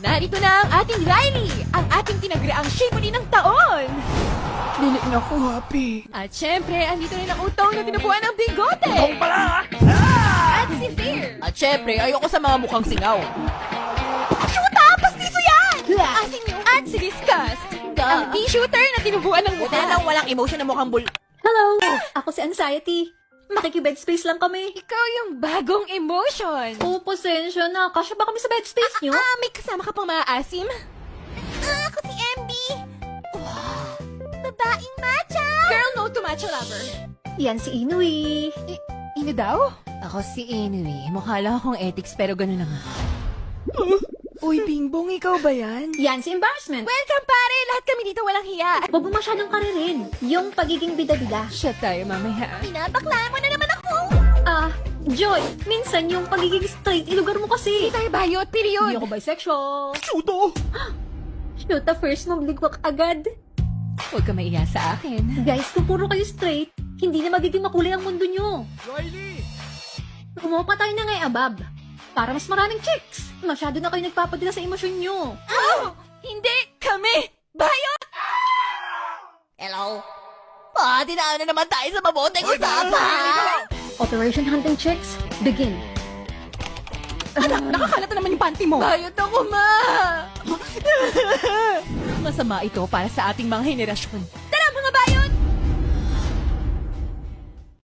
Narito na ang ating Riley, ang ating tinagiraang shimony ng taon. Dili na ako happy. At syempre, andito rin ang utong na tinubuan ng bigote. Ikaw pala! At si Fear. At syempre, ayoko sa mga mukhang singaw. Shoota! Pastiso yan! Asin yung at si Disgust. Ang pea-shooter na tinubuan ng Buti mukha. na lang walang emotion na mukhang Hello! Ako si Anxiety. Makikibed space lang kami. Ikaw yung bagong emotion. Oh, pasensya na. Kasya ba kami sa bed space nyo? May kasama ka pang mga asim? Ako si MB. Wow. Babaeng matcha. Girl, no to matcha lover. Yan si Inui. Ino daw? Ako si Inui. Mukha lang akong ethics pero ganun na nga. Uy, Bingbong, ikaw ba yan? Yan si Embarrassment. Welcome pare! Lahat kami dito walang hiya. Huwag mo masyadong karirin. Yung pagiging bida-bida. Shut tayo mamaya. Pinabaklaan mo na naman ako. Joy, minsan yung pagiging straight, ilugar mo kasi. Hindi tayo bayot, period. Hindi ako bisexual. Chuto! Shoot, first magligwak agad. Huwag ka maiya sa akin. Guys, kung puro kayo straight, hindi na magiging makulay ang mundo nyo. Riley! Umupa tayo na ngay abab. Para mas maraming chicks. Masyado na kayo nagpapadala sa emosyon nyo. Hindi kami bayot! Hello? Dinaan na naman tayo sa maboteng usapan! Operation Hunting Chicks, begin. Anak, nakakalat na naman yung panty mo. Bayot ako, ma! Masama ito para sa ating mga henerasyon.